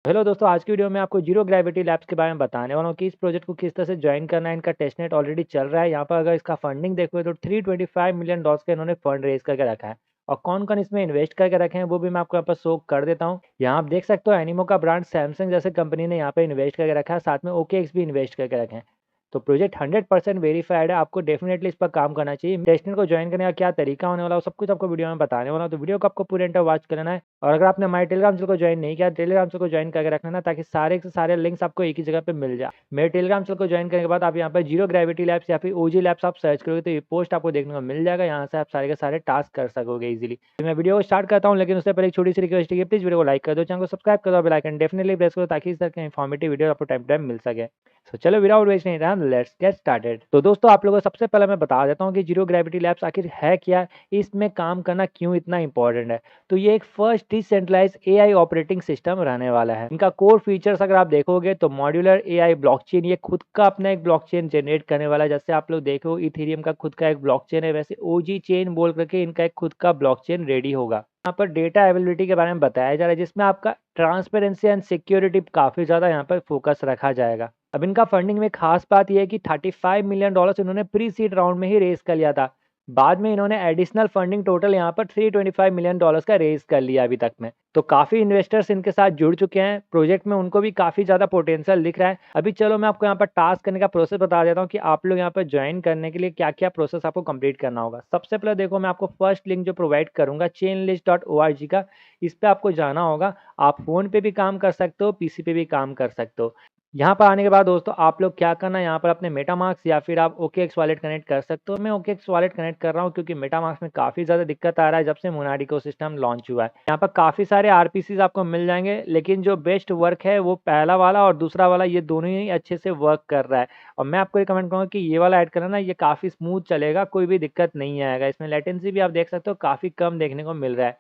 Hello दोस्तों, आज की वीडियो में आपको जीरो ग्रेविटी लैब्स के बारे में बताने वाला हूँ कि इस प्रोजेक्ट को किस तरह से ज्वाइन करना है। इनका टेस्टनेट ऑलरेडी चल रहा है। यहाँ पर अगर इसका फंडिंग देखोगे तो $325 मिलियन का इन्होंने फंड रेज करके रखा है। और कौन-कौन इसमें इन्वेस्ट करके रखे हैं वो भी मैं आपको यहाँ पर शो कर देता हूँ। यहाँ आप देख सकते हो एनिमो का ब्रांड सैमसंग जैसे कंपनी ने यहाँ पे इन्वेस्ट करके रखा है, साथ में ओकेएक्स भी इन्वेस्ट करके रखे हैं। तो प्रोजेक्ट 100% वेरीफाइड है, आपको डेफिनेटली इस पर काम करना चाहिए। टेस्टनेट को ज्वाइन करने का क्या तरीका होने वाला है, वो सब कुछ आपको वीडियो में बताने वाला हूँ। तो वीडियो को आपको पूरे एंड तक वॉच करना है। और अगर आपने हमारे टेलीग्राम चैनल को ज्वाइन नहीं किया, टेलीग्राम चैनल को ज्वाइन करके रखना ना, ताकि सारे के सारे लिंक्स आपको एक ही जगह पे मिल जाए। मेरे टेलीग्राम चैनल को ज्वाइन करने के बाद आप यहाँ पर जीरो ग्रेविटी लैब्स या फिर ओजी लैब्स आप सर्च करोगे तो ये पोस्ट आपको देखने को मिल जाएगा। यहाँ से आप सारे के सारे टास्क कर सकोगे इजीली। तो मैं वीडियो को स्टार्ट करता हूँ, लेकिन उससे पहले एक छोटी सी रिक्वेस्ट है कि प्लीज वीडियो को लाइक कर दो, चैनल को सब्सक्राइब कर दो, बेल आइकन डेफिनेटली प्रेस करो ताकि इस तरह के इन्फॉर्मेटिव वीडियो आपको टाइम टाइम मिल सके। तो चलो without wasting time let's get started. तो दोस्तों आप लोगों को सबसे पहले मैं बता देता हूँ कि जीरो ग्रेविटी लैब्स आखिर है क्या, इसमें काम करना क्यों इतना इंपॉर्टेंट है। तो ये एक first decentralise AI operating system रहने वाला है। इनका कोर फीचर्स अगर आप देखोगे तो मॉड्यूलर एआई ब्लॉकचेन, ये खुद का अपना एक ब्लॉकचेन जनरेट करने वाला है। जैसे आप लोग देखो इथेरियम का खुद का एक ब्लॉकचेन है, वैसे ओजी चेन बोल करके इनका एक खुद का ब्लॉकचेन रेडी होगा। यहाँ पर डेटा अवेलेबिलिटी के बारे में बताया जा रहा है, जिसमें आपका ट्रांसपेरेंसी एंड सिक्योरिटी काफी ज्यादा यहाँ पर फोकस रखा जाएगा। अब इनका फंडिंग में खास बात यह है कि $35 मिलियन इन्होंने प्री सीड राउंड में ही रेज कर लिया था। बाद में इन्होंने एडिशनल फंडिंग टोटल यहाँ पर $325 मिलियन का रेज कर लिया अभी तक में। तो काफ़ी इन्वेस्टर्स इनके साथ जुड़ चुके हैं प्रोजेक्ट में, उनको भी काफ़ी ज़्यादा पोटेंशियल दिख रहा है। अभी चलो मैं आपको यहाँ पर टास्क करने का प्रोसेस बता देता हूँ कि आप लोग यहाँ पर ज्वाइन करने के लिए क्या क्या प्रोसेस आपको कंप्लीट करना होगा। सबसे पहले देखो, मैं आपको फर्स्ट लिंक जो प्रोवाइड करूँगा chainlist.org का, इस पर आपको जाना होगा। आप फ़ोन पे भी काम कर सकते हो, पीसी पे भी काम कर सकते हो। यहाँ पर आने के बाद दोस्तों आप लोग क्या करना है, यहाँ पर अपने मेटामास्क या फिर आप ओकेएक्स वॉलेट कनेक्ट कर सकते हो। मैं ओकेएक्स वॉलेट कनेक्ट कर रहा हूँ क्योंकि मेटामास्क में काफ़ी ज़्यादा दिक्कत आ रहा है जब से मोनाड इकोसिस्टम लॉन्च हुआ है। यहाँ पर काफ़ी सारे आरपीसीज आपको मिल जाएंगे, लेकिन जो बेस्ट वर्क है वो पहला वाला और दूसरा वाला, ये दोनों ही अच्छे से वर्क कर रहा है। और मैं आपको रिकमेंड करूँगा कि ये वाला ऐड करना ना, ये काफ़ी स्मूथ चलेगा, कोई भी दिक्कत नहीं आएगा। इसमें लेटेंसी भी आप देख सकते हो काफ़ी कम देखने को मिल रहा है।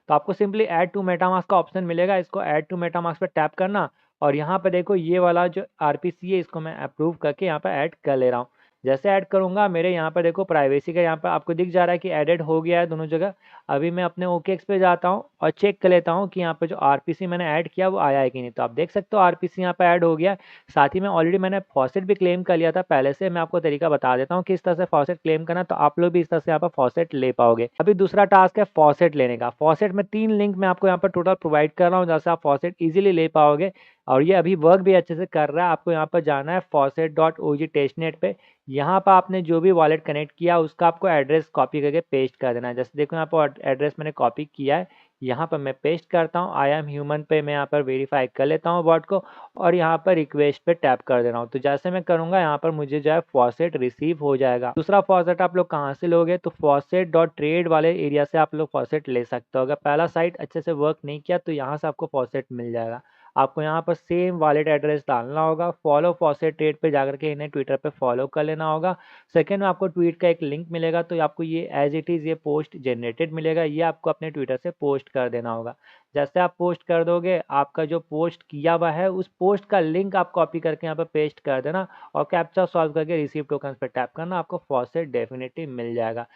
तो आपको सिंपली ऐड टू मेटामास्क का ऑप्शन मिलेगा, इसको ऐड टू मेटामास्क पे टैप करना। और यहाँ पे देखो ये वाला जो आरपीसी है, इसको मैं अप्रूव करके यहाँ पे ऐड कर ले रहा हूँ। जैसे ऐड करूँगा मेरे यहाँ पर देखो प्राइवेसी का यहाँ पर आपको दिख जा रहा है कि एडेड हो गया है दोनों जगह। अभी मैं अपने ओकेएक्स पे जाता हूँ और चेक कर लेता हूँ कि यहाँ पे जो आरपीसी मैंने ऐड किया वो आया है कि नहीं। तो आप देख सकते हो आरपीसी यहाँ पे ऐड हो गया है। साथ ही में ऑलरेडी मैंने फॉसेट भी क्लेम कर लिया था पहले से। मैं आपको तरीका बता देता हूँ किस तरह से फॉसेट क्लेम करना, तो आप लोग भी इस तरह से यहाँ पर फॉसेट ले पाओगे। अभी दूसरा टास्क है फॉसेट लेने का। फॉसेट में 3 लिंक मैं आपको यहाँ पर टोटल प्रोवाइड कर रहा हूँ, जैसे आप फॉसेट इजीली ले पाओगे। और ये अभी वर्क भी अच्छे से कर रहा है। आपको यहाँ पर जाना है faucet.og टेस्टनेट पे। यहाँ पर आपने जो भी वॉलेट कनेक्ट किया उसका आपको एड्रेस कॉपी करके पेस्ट कर देना है। जैसे देखो यहाँ पर एड्रेस मैंने कॉपी किया है, यहाँ पर मैं पेस्ट करता हूँ। आई एम ह्यूमन पे मैं यहाँ पर वेरीफाई कर लेता हूँ बॉट को, और यहाँ पर रिक्वेस्ट पे टैप कर दे रहा हूँ। तो जैसे मैं करूँगा यहाँ पर मुझे जो है फॉसेट रिसीव हो जाएगा। दूसरा फॉसेट आप लोग कहाँ से लोगे, तो faucet.trade वाले एरिया से आप लोग फॉसेट ले सकते हो। अगर पहला साइट अच्छे से वर्क नहीं किया तो यहाँ से आपको फॉसेट मिल जाएगा। आपको यहाँ पर सेम वॉलेट एड्रेस डालना होगा। फॉलो फॉसेट ट्रेड पे जाकर के इन्हें ट्विटर पे फॉलो कर लेना होगा। सेकंड में आपको ट्वीट का एक लिंक मिलेगा, तो आपको ये एज इट इज़ ये पोस्ट जनरेटेड मिलेगा, ये आपको अपने ट्विटर से पोस्ट कर देना होगा। जैसे आप पोस्ट कर दोगे, आपका जो पोस्ट किया हुआ है उस पोस्ट का लिंक आप कॉपी करके यहाँ पर पेस्ट कर देना और कैप्चा सॉल्व करके रिसीव टोकन पे टैप करना, आपको फॉसेट डेफिनेटली मिल जाएगा।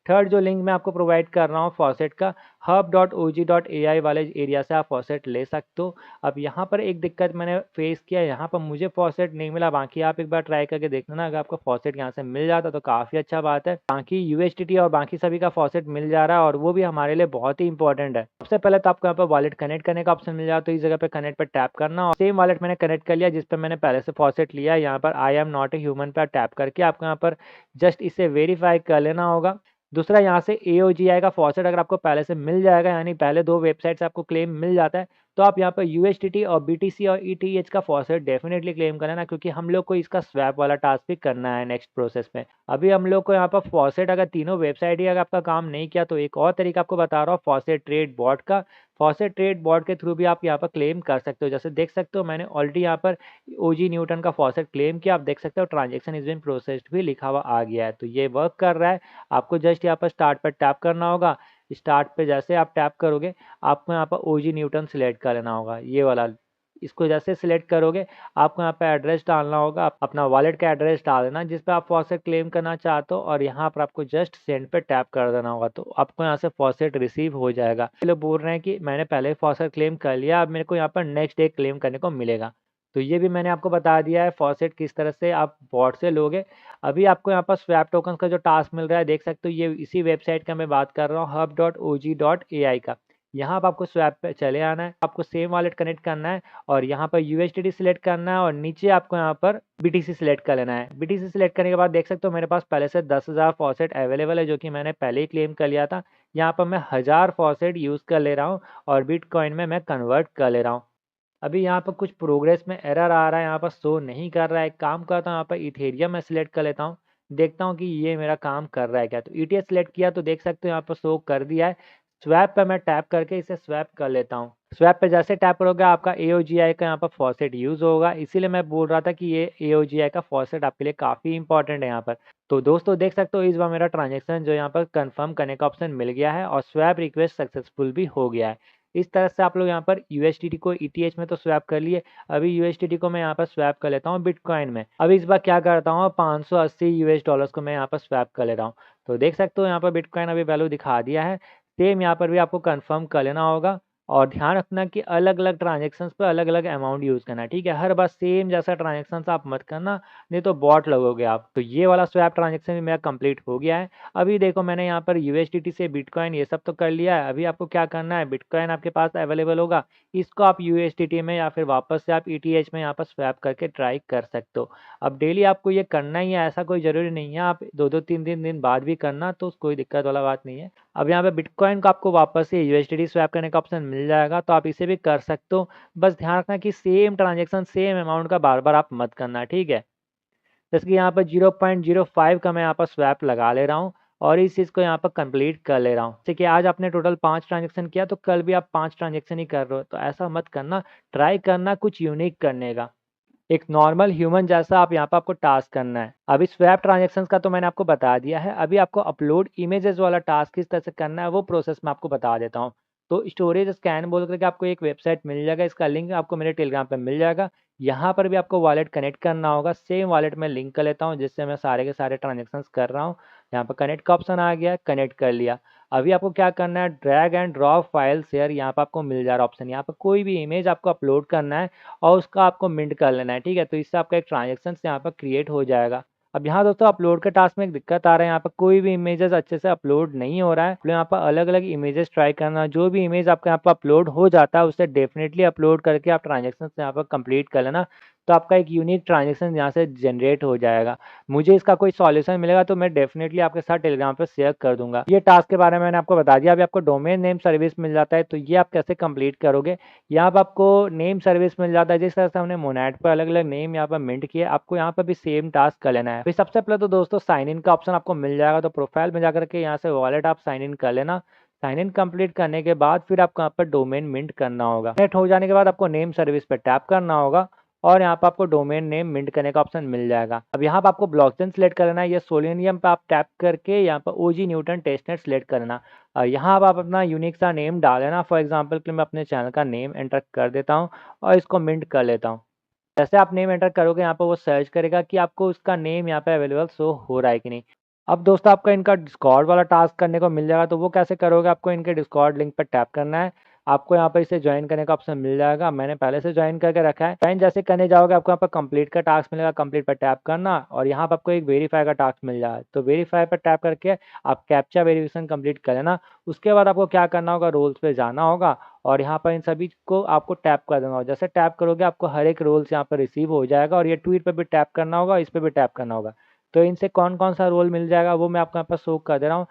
थर्ड जो लिंक मैं आपको प्रोवाइड कर रहा हूँ फॉसेट का, hub.og.ai वाले एरिया से आप फॉसेट ले सकते हो। अब यहाँ पर एक दिक्कत मैंने फेस किया, यहाँ पर मुझे फॉसेट नहीं मिला। बाकी आप एक बार ट्राई करके देखना ना, अगर आपको फॉसेट यहाँ से मिल जाता तो काफ़ी अच्छा बात है। बाकी यूएसडीटी और बाकी सभी का फॉसेट मिल जा रहा है, और वो भी हमारे लिए बहुत ही इंपॉर्टेंट है। सबसे पहले तो आपको यहाँ पर वॉलेट कनेक्ट करने का ऑप्शन मिल जाता है, तो इस जगह पे कनेक्ट पर टैप करना। और सेम वॉलेट मैंने कनेक्ट कर लिया जिस पर मैंने पहले से फॉसेट लिया है। यहाँ पर I am not a human पर टैप करके आपको यहाँ पर जस्ट इसे वेरीफाई कर लेना होगा। दूसरा यहाँ से एओजीआई का फॉसेट अगर आपको पहले से मिल जाएगा, यानी पहले 2 वेबसाइट से आपको क्लेम मिल जाता है, तो आप यहाँ पर यूएसडीटी और बीटीसी और ईटीएच का फॉसेट डेफिनेटली क्लेम करना, क्योंकि हम लोग को इसका स्वैप वाला टास्क भी करना है नेक्स्ट प्रोसेस में। अभी हम लोग को यहाँ पर फॉसेट अगर तीनों वेबसाइट ही अगर आपका काम नहीं किया, तो एक और तरीका आपको बता रहा हूँ फॉसेट ट्रेड बॉट का। फॉसेट ट्रेड बॉट के थ्रू भी आप यहाँ पर क्लेम कर सकते हो। जैसे देख सकते हो मैंने ऑलरेडी यहाँ पर ओजी न्यूटन का फॉसेट क्लेम किया। आप देख सकते हो ट्रांजेक्शन इज बिन प्रोसेस्ड भी लिखा हुआ आ गया है, तो ये वर्क कर रहा है। आपको जस्ट यहाँ पर स्टार्ट पर टैप करना होगा। स्टार्ट पे जैसे आप टैप करोगे, आपको यहाँ पर ओजी न्यूटन सिलेक्ट कर लेना होगा, ये वाला इसको जैसे सिलेक्ट करोगे आपको यहाँ पे एड्रेस डालना होगा, अपना वॉलेट का एड्रेस डाल देना जिस पे आप फॉसेट क्लेम करना चाहते हो और यहाँ पर आपको जस्ट सेंड पे टैप कर देना होगा, तो आपको यहाँ से फॉसेट रिसीव हो जाएगा। लोग बोल रहे हैं कि मैंने पहले ही फॉसेट क्लेम कर लिया, अब मेरे को यहाँ पर नेक्स्ट डे क्लेम करने को मिलेगा। तो ये भी मैंने आपको बता दिया है फॉसेट किस तरह से आप बॉट से लोगे। अभी आपको यहाँ पर स्वैप टोकन का जो टास्क मिल रहा है देख सकते हो, ये इसी वेबसाइट का मैं बात कर रहा हूँ hub.og.ai का। यहाँ पर आपको स्वैप पे चले आना है, आपको सेम वॉलेट कनेक्ट करना है और यहाँ पर USDT सिलेक्ट करना है और नीचे आपको यहाँ पर BTC सिलेक्ट कर लेना है। BTC सिलेक्ट करने के बाद देख सकते हो मेरे पास पहले से 10,000 फॉसेट अवेलेबल है जो कि मैंने पहले ही क्लेम कर लिया था। यहाँ पर मैं 1000 फॉसेट यूज़ कर ले रहा हूँ और बिटकॉइन में मैं कन्वर्ट कर ले रहा हूँ। अभी यहाँ पर कुछ प्रोग्रेस में एरर आ रहा है, यहाँ पर शो नहीं कर रहा है। एक काम करता हूँ, यहाँ पर इथेरियम में सिलेक्ट कर लेता हूँ, देखता हूँ कि ये मेरा काम कर रहा है क्या। तो ETH सिलेक्ट किया तो देख सकते हो यहाँ पर शो कर दिया है। स्वैप पे मैं टैप करके इसे स्वैप कर लेता हूँ। स्वैप पे जैसे टैप करोगे आपका AOGI का यहाँ पर फॉसेट यूज़ होगा, इसीलिए मैं बोल रहा था कि ये AOGI का फॉसेट आपके लिए काफ़ी इंपॉर्टेंट है यहाँ पर। तो दोस्तों देख सकते हो इस बार मेरा ट्रांजेक्शन जो यहाँ पर कंफर्म करने का ऑप्शन मिल गया है और स्वैप रिक्वेस्ट सक्सेसफुल भी हो गया है। इस तरह से आप लोग यहाँ पर USDT को ETH में तो स्वैप कर लिए, अभी USDT को मैं यहाँ पर स्वैप कर लेता हूँ बिटकॉइन में। अभी इस बार क्या करता हूँ, 580 US डॉलर्स को मैं यहाँ पर स्वैप कर ले रहा हूँ। तो देख सकते हो यहाँ पर बिटकॉइन अभी वैल्यू दिखा दिया है। सेम यहाँ पर भी आपको कंफर्म कर लेना होगा और ध्यान रखना कि अलग अलग ट्रांजेक्शन्स पर अलग अलग अमाउंट यूज़ करना है, ठीक है। हर बार सेम जैसा ट्रांजेक्शन्स आप मत करना, नहीं तो बॉट लगोगे आप। तो ये वाला स्वैप ट्रांजेक्शन भी मेरा कंप्लीट हो गया है। अभी देखो मैंने यहाँ पर USDT से बिटकॉइन ये सब तो कर लिया है। अभी आपको क्या करना है, बिटकॉइन आपके पास अवेलेबल होगा, इसको आप USDT में या फिर वापस से आप ETH में यहाँ पर स्वैप करके ट्राई कर सकते हो। अब डेली आपको ये करना ही है, ऐसा कोई ज़रूरी नहीं है, आप 2-2 3-3 दिन बाद भी करना तो कोई दिक्कत वाला बात नहीं है। अब यहाँ पे बिटकॉइन को आपको वापस से USDT स्वैप करने का ऑप्शन मिल जाएगा, तो आप इसे भी कर सकते हो। बस ध्यान रखना कि सेम ट्रांजेक्शन सेम अमाउंट का बार बार आप मत करना, ठीक है। जैसे कि यहाँ पर 0.05 का मैं यहाँ पर स्वैप लगा ले रहा हूँ और इस चीज़ को यहाँ पर कंप्लीट कर ले रहा हूँ। जैसे कि आज आपने टोटल 5 ट्रांजेक्शन किया तो कल भी आप 5 ट्रांजेक्शन ही कर रहे हो, तो ऐसा मत करना, ट्राई करना कुछ यूनिक करने का। एक नॉर्मल ह्यूमन जैसा आप यहाँ पर आपको टास्क करना है। अभी स्वैप ट्रांजेक्शंस का तो मैंने आपको बता दिया है, अभी आपको अपलोड इमेजेस वाला टास्क किस तरह से करना है वो प्रोसेस मैं आपको बता देता हूँ। तो स्टोरेज स्कैन बोल करके आपको एक वेबसाइट मिल जाएगा, इसका लिंक आपको मेरे टेलीग्राम पे मिल जाएगा। यहाँ पर भी आपको वॉलेट कनेक्ट करना होगा, सेम वॉलेट में लिंक कर लेता हूँ जिससे मैं सारे के सारे ट्रांजेक्शन्स कर रहा हूँ। यहाँ पर कनेक्ट का ऑप्शन आ गया है, कनेक्ट कर लिया। अभी आपको क्या करना है, drag and drop file share यहाँ पर आपको मिल जा रहा है ऑप्शन। यहाँ पर कोई भी इमेज आपको अपलोड करना है और उसका आपको मिंट कर लेना है, ठीक है। तो इससे आपका एक ट्रांजेक्शन यहाँ पर क्रिएट हो जाएगा। अब यहाँ दोस्तों अपलोड के टास्क में एक दिक्कत आ रहा है, यहाँ पर कोई भी इमेजेस अच्छे से अपलोड नहीं हो रहा है। तो यहाँ पर अलग अलग इमेजेस ट्राई करना, जो भी इमेज आपका यहाँ पर अपलोड हो जाता है उसे डेफिनेटली अपलोड करके आप ट्रांजेक्शन यहाँ पर कंप्लीट कर लेना, तो आपका एक यूनिक ट्रांजेक्शन यहाँ से जनरेट हो जाएगा। मुझे इसका कोई सॉल्यूशन मिलेगा तो मैं डेफिनेटली आपके साथ टेलीग्राम पर शेयर कर दूंगा। ये टास्क के बारे में मैंने आपको बता दिया। अभी आपको डोमेन नेम सर्विस मिल जाता है, तो ये आप कैसे कंप्लीट करोगे, यहाँ पर आपको नेम सर्विस मिल जाता है। जिस तरह से हमने मोनेट पर अलग अलग नेम यहाँ पर मिंट किए, आपको यहाँ पर भी सेम टास्क कर लेना है। फिर सबसे पहले तो दोस्तों साइन इन का ऑप्शन आपको मिल जाएगा, तो प्रोफाइल में जाकर के यहाँ से वॉलेट आप साइन इन कर लेना। साइन इन कंप्लीट करने के बाद फिर आपको यहाँ पर डोमेन मिंट करना होगा। मिंट हो जाने के बाद आपको नेम सर्विस पर टैप करना होगा और यहाँ पर आपको डोमेन नेम मिंट करने का ऑप्शन मिल जाएगा। अब यहाँ पर आपको ब्लॉकचेन सेलेक्ट करना है, ये सोलेनियम पे आप टैप करके यहाँ पर OG न्यूटन टेस्टनेट सेलेक्ट करना। यहाँ अब आप अपना यूनिक सा नेम डाल देना। फॉर एग्जांपल कि मैं अपने चैनल का नेम एंटर कर देता हूँ और इसको मिंट कर लेता हूँ। जैसे आप नेम एंटर करोगे यहाँ पर वो सर्च करेगा कि आपको उसका नेम यहाँ पे अवेलेबल शो हो रहा है कि नहीं। अब दोस्तों आपका इनका डिस्कॉर्ड वाला टास्क करने को मिल जाएगा, तो वो कैसे करोगे, आपको इनके डिस्कॉर्ड लिंक पर टैप करना है। आपको यहाँ पर इसे ज्वाइन करने का ऑप्शन मिल जाएगा, मैंने पहले से ज्वाइन करके रखा है। ज्वाइन जैसे करने जाओगे आपको यहाँ पर कंप्लीट का टास्क मिलेगा, कंप्लीट पर टैप करना और यहाँ पर आपको एक वेरीफाई का टास्क मिल जाएगा, तो वेरीफाई पर टैप करके आप कैप्चा वेरिफिकेशन कंप्लीट कर लेना। उसके बाद आपको क्या करना होगा, रोल्स पे जाना होगा और यहाँ पर इन सभी को आपको टैप कर देना होगा। जैसे टैप करोगे आपको हर एक रोल्स यहाँ पर रिसीव हो जाएगा और ये ट्वीट पर भी टैप करना होगा, इस पर भी टैप करना होगा। तो इनसे कौन कौन सा रोल मिल जाएगा वो मैं आपको यहाँ पर शो कर दे रहा हूँ।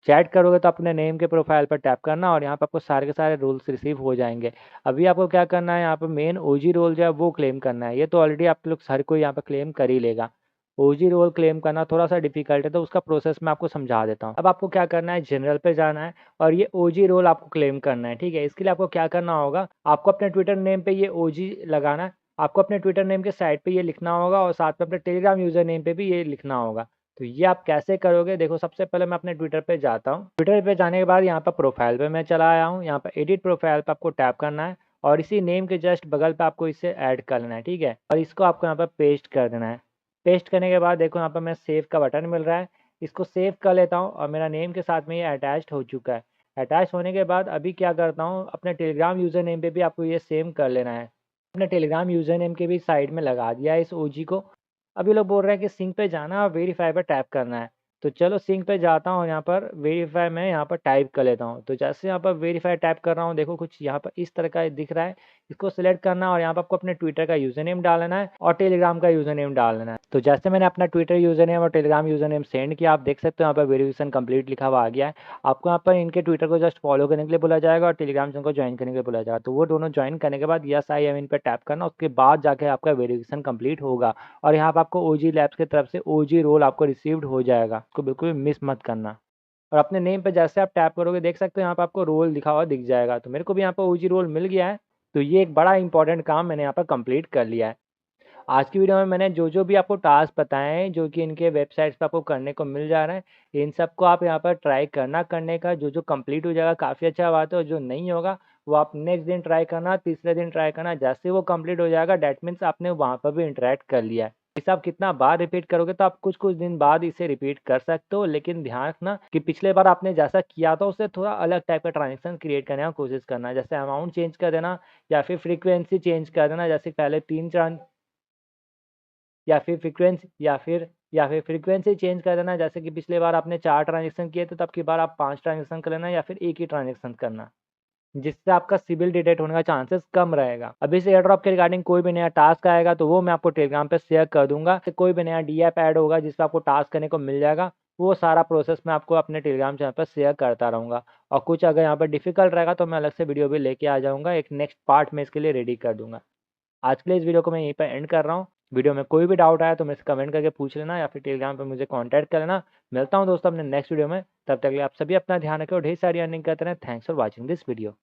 चैट करोगे तो अपने नेम के प्रोफाइल पर टैप करना और यहाँ पर आपको सारे के सारे रूल्स रिसीव हो जाएंगे। अभी आपको क्या करना है, यहाँ पर मेन OG रोल जो है वो क्लेम करना है। ये तो ऑलरेडी आप लोग हर कोई यहाँ पर क्लेम कर ही लेगा। OG रोल क्लेम करना थोड़ा सा डिफिकल्ट है, तो उसका प्रोसेस मैं आपको समझा देता हूँ। अब आपको क्या करना है, जनरल पे जाना है और ये OG रोल आपको क्लेम करना है, ठीक है। इसके लिए आपको क्या करना होगा, आपको अपने ट्विटर नेम पे ये OG लगाना है। आपको अपने ट्विटर नेम के साइड पे ये लिखना होगा और साथ में अपने टेलीग्राम यूजर नेम पे भी ये लिखना होगा। तो ये आप कैसे करोगे, देखो सबसे पहले मैं अपने ट्विटर पे जाता हूँ। ट्विटर पे जाने के बाद यहाँ पर प्रोफाइल पे मैं चला आया हूँ। यहाँ पर एडिट प्रोफाइल पे आपको टैप करना है और इसी नेम के जस्ट बगल पे आपको इसे ऐड कर लेना है, ठीक है? और इसको आपको यहाँ पर पेस्ट कर देना है। पेस्ट करने के बाद देखो यहाँ पर मैं सेव का बटन मिल रहा है, इसको सेव कर लेता हूँ और मेरा नेम के साथ में ये अटैच्ड हो चुका है। अटैच होने के बाद अभी क्या करता हूँ, अपने टेलीग्राम यूज़र नेम पे भी आपको ये सेम कर लेना है। अपने टेलीग्राम यूज़र नेम के भी साइड में लगा दिया है इस ओजी को। अब ये लोग बोल रहे हैं कि सिंक पे जाना और वेरीफाई पे टैप करना है। तो चलो सिंक पे जाता हूँ, यहाँ पर वेरीफाई मैं यहाँ पर टाइप कर लेता हूँ। तो जैसे यहाँ पर वेरीफाई टाइप कर रहा हूँ, देखो कुछ यहाँ पर इस तरह का दिख रहा है। इसको सिलेक्ट करना है और यहाँ पर आपको अपने ट्विटर का यूज़र नेम डाल लेना है और टेलीग्राम का यूज़र नेम डाल लेना है। तो जैसे मैंने अपना ट्विटर यूज़र नेम और टेलीग्राम यूज़र नेम सेंड किया, आप देख सकते हो यहाँ पर वेरिफिकेशन कंप्लीट लिखा हुआ आ गया है। आपको यहाँ पर इनके ट्विटर को जस्ट फॉलो करने के लिए बोला जाएगा और टेलीग्राम चैनल को ज्वाइन करने के लिए बोला जाएगा। तो वो दोनों ज्वाइन करने के बाद यस आई एम इन पे टैप करना, उसके बाद जाके आपका वेरिफिकेशन कंप्लीट होगा और यहाँ पर आपको ओजी लैब्स की तरफ से ओजी रोल आपको रिसीव्ड हो जाएगा। इसको बिल्कुल भी मिस मत करना। और अपने नेम पे जैसे आप टैप करोगे देख सकते हो यहाँ पे आपको रोल लिखा हुआ दिख जाएगा। तो मेरे को भी यहाँ पर ओजी रोल मिल गया है। तो ये एक बड़ा इंपॉर्टेंट काम मैंने यहाँ पर कंप्लीट कर लिया है। आज की वीडियो में मैंने जो भी आपको टास्क बताए हैं, जो कि इनके वेबसाइट्स पे आपको करने को मिल जा रहा है, इन सबको आप यहाँ पर ट्राई करना। करने का जो कंप्लीट हो जाएगा काफ़ी अच्छा बात है, और जो नहीं होगा वो आप नेक्स्ट दिन ट्राई करना, तीसरे दिन ट्राई करना। जैसे वो कंप्लीट हो जाएगा डैट मीन्स आपने वहाँ पर भी इंटरेक्ट कर लिया है। इसे आप कितना बार रिपीट करोगे तो आप कुछ दिन बाद इसे रिपीट कर सकते हो, लेकिन ध्यान रखना कि पिछले बार आपने जैसा किया था उससे थोड़ा अलग टाइप का ट्रांजेक्शन क्रिएट करने का कोशिश करना। जैसे अमाउंट चेंज कर देना या फिर फ्रीक्वेंसी चेंज कर देना। जैसे पहले 3 या फिर फ्रीक्वेंसी चेंज कर देना। जैसे कि पिछले बार आपने 4 ट्रांज़ैक्शन किए थे, तो अब की बार आप 5 ट्रांज़ैक्शन कर लेना या फिर 1 ही ट्रांज़ैक्शन करना, जिससे आपका सिबिल डिटेक्ट होने का चांसेस कम रहेगा। अभी से एयर ड्रॉप के रिगार्डिंग कोई भी नया टास्क आएगा तो वो मैं आपको टेलीग्राम पे शेयर कर दूँगा। कोई भी नया डी ऐप ऐड होगा जिसपे आपको टास्क करने को मिल जाएगा, वो सारा प्रोसेस मैं आपको अपने टेलीग्राम चैनल पर शेयर करता रहूँगा। और कुछ अगर यहाँ पर डिफ़िकल्ट रहेगा तो मैं अलग से वीडियो भी लेके आ जाऊँगा, एक नेक्स्ट पार्ट में इसके लिए रेडी कर दूँगा। आज के लिए इस वीडियो को मैं यहीं पर एंड कर रहा हूँ। वीडियो में कोई भी डाउट आया तो मेरे से कमेंट करके पूछ लेना या फिर टेलीग्राम पे मुझे कॉन्टैक्ट कर लेना। मिलता हूँ दोस्तों अपने नेक्स्ट वीडियो में, तब तक के लिए आप सभी अपना ध्यान रखें और ढेर सारी अर्निंग करते रहें। Thanks for watching this video.